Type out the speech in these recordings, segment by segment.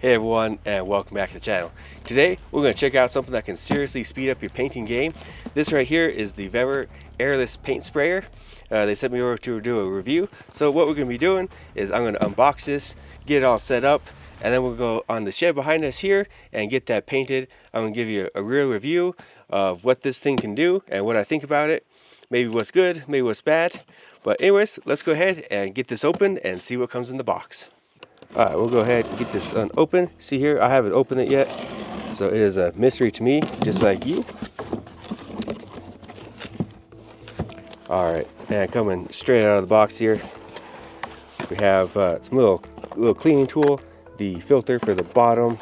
Hey everyone, and welcome back to the channel. Today we're going to check out something that can seriously speed up your painting game. This right here is the VEVOR Airless Paint Sprayer. They sent me over to do a review. So what we're going to be doing is I'm going to unbox this, get it all set up, and then we'll go on the shed behind us here and get that painted. I'm going to give you a real review of what this thing can do and what I think about it. Maybe what's good, maybe what's bad. But anyways, let's go ahead and get this open and see what comes in the box. Alright, we'll go ahead and get this open. See here, I haven't opened it yet, so it is a mystery to me, just like you. Alright, and coming straight out of the box here, we have some little cleaning tool, the filter for the bottom,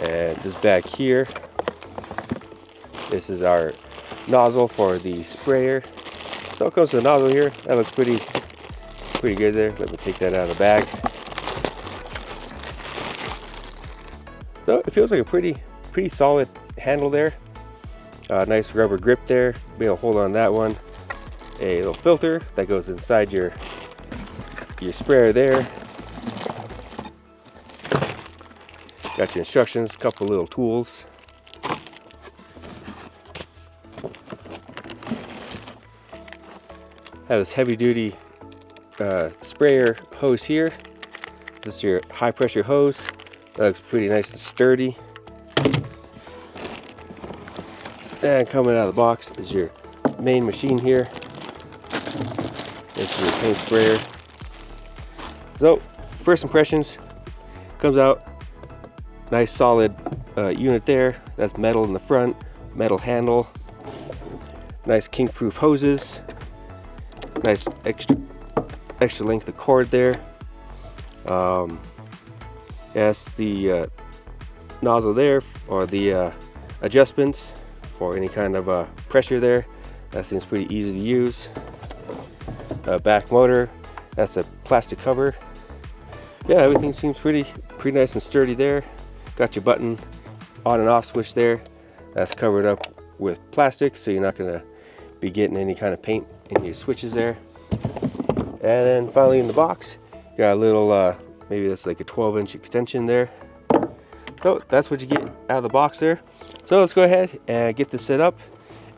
and this bag here. This is our nozzle for the sprayer. So it comes to the nozzle here. That looks pretty good there. Let me take that out of the bag. So it feels like a pretty solid handle there. Nice rubber grip there. Be able to hold on that one. A little filter that goes inside your sprayer there. Got your instructions, a couple little tools. Have this heavy duty sprayer hose here. This is your high pressure hose. That looks pretty nice and sturdy. And coming out of the box is your main machine here. This is your paint sprayer. So first impressions, comes out nice solid unit there. That's metal in the front, metal handle, nice king proof hoses, nice extra length of cord there. Yes, the nozzle there, or the adjustments for any kind of pressure there. That seems pretty easy to use. Back motor, that's a plastic cover. Yeah, everything seems pretty nice and sturdy there. Got your button on and off switch there. That's covered up with plastic, so you're not gonna be getting any kind of paint in your switches there. And then finally in the box, you got a little maybe that's like a 12-inch extension there. So that's what you get out of the box there. So let's go ahead and get this set up,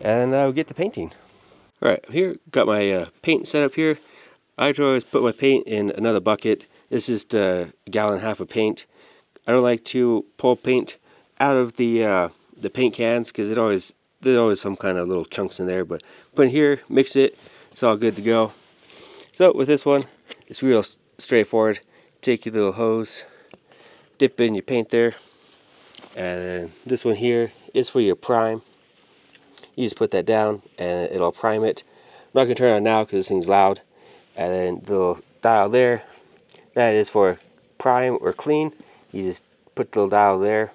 and we'll get the painting. All right, here got my paint set up here. I always put my paint in another bucket. This is just a gallon and a half of paint. I don't like to pull paint out of the paint cans because there's always some kind of little chunks in there. But put it here, mix it, it's all good to go. So with this one, it's real straightforward. Take your little hose, dip in your paint there, and then this one here is for your prime. You just put that down and it'll prime it. I'm not going to turn it on now because this thing's loud. And then the little dial there, that is for prime or clean. You just put the little dial there.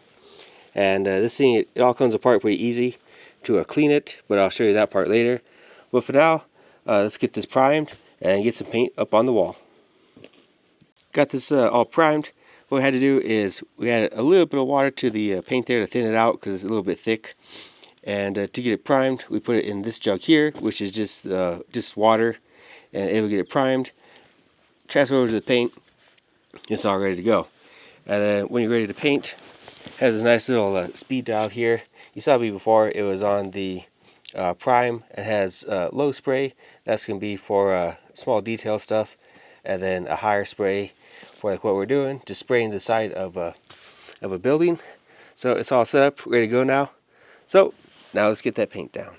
And this thing, it all comes apart pretty easy to clean it, but I'll show you that part later. But for now, let's get this primed and get some paint up on the wall. Got this all primed. What we had to do is we added a little bit of water to the paint there to thin it out because it's a little bit thick. And to get it primed, we put it in this jug here, which is just water, and it will get it primed. Transfer over to the paint. It's all ready to go. And then when you're ready to paint, it has this nice little speed dial here. You saw me before. It was on the prime. It has low spray. That's going to be for small detail stuff, and then a higher spray for like what we're doing, just spraying the side of a building. So it's all set up, ready to go now. So now let's get that paint down.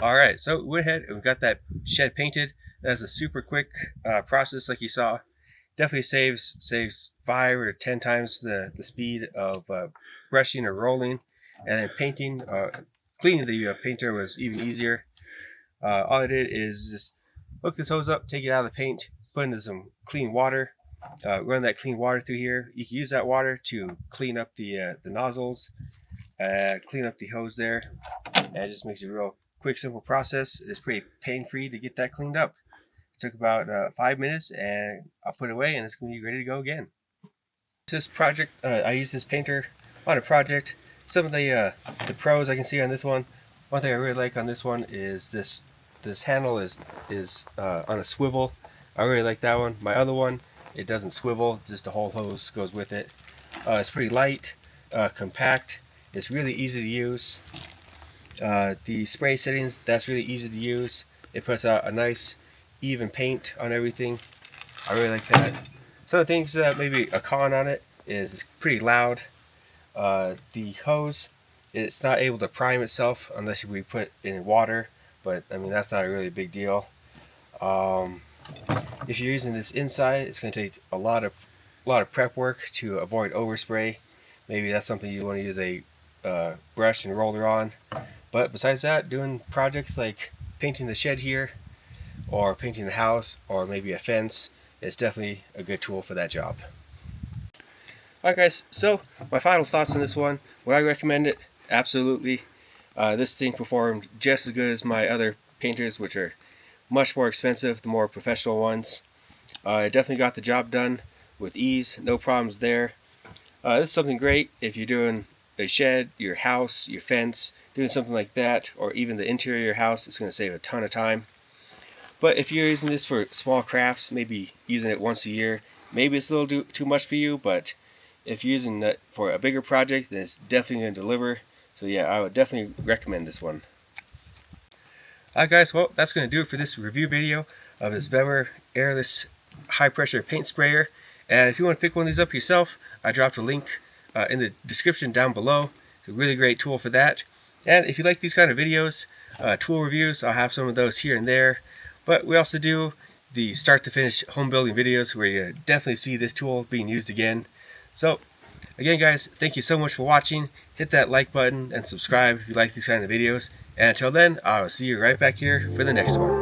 Alright, so we went ahead and we got that shed painted. That's a super quick process like you saw. Definitely saves 5 or 10 times the speed of brushing or rolling. And then painting, cleaning the painter was even easier. All I did is just hook this hose up, take it out of the paint, put into some clean water, run that clean water through here. You can use that water to clean up the nozzles, clean up the hose there, and it just makes it a real quick, simple process. It's pretty pain-free to get that cleaned up. It took about 5 minutes, and I'll put it away, and it's going to be ready to go again. This project, I used this painter on a project. Some of the pros I can see on this one. One thing I really like on this one is this handle is on a swivel. I really like that one. My other one, it doesn't swivel, just the whole hose goes with it. It's pretty light, compact. It's really easy to use. The spray settings, that's really easy to use. It puts out a nice even paint on everything. I really like that. Some of the things maybe a con on it is it's pretty loud. The hose, it's not able to prime itself unless we put it in water, but I mean that's not a really big deal. If you're using this inside, it's going to take a lot of prep work to avoid overspray. Maybe that's something you want to use a brush and roller on. But besides that, doing projects like painting the shed here, or painting the house, or maybe a fence, is definitely a good tool for that job. Alright guys, so my final thoughts on this one. Would I recommend it? Absolutely. This thing performed just as good as my other painters, which are much more expensive, the more professional ones. It definitely got the job done with ease, no problems there. This is something great if you're doing a shed, your house, your fence, doing something like that, or even the interior of your house. It's going to save a ton of time. But if you're using this for small crafts, maybe using it once a year, maybe it's a little too much for you, but if you're using that for a bigger project, then it's definitely going to deliver. So yeah, I would definitely recommend this one. Alright guys, well that's going to do it for this review video of this VEVOR Airless High Pressure Paint Sprayer. And if you want to pick one of these up yourself, I dropped a link in the description down below. It's a really great tool for that. And if you like these kind of videos, tool reviews, I'll have some of those here and there. But we also do the start to finish home building videos where you definitely see this tool being used again. So again guys, thank you so much for watching. Hit that like button and subscribe if you like these kind of videos. And until then, I'll see you right back here for the next one.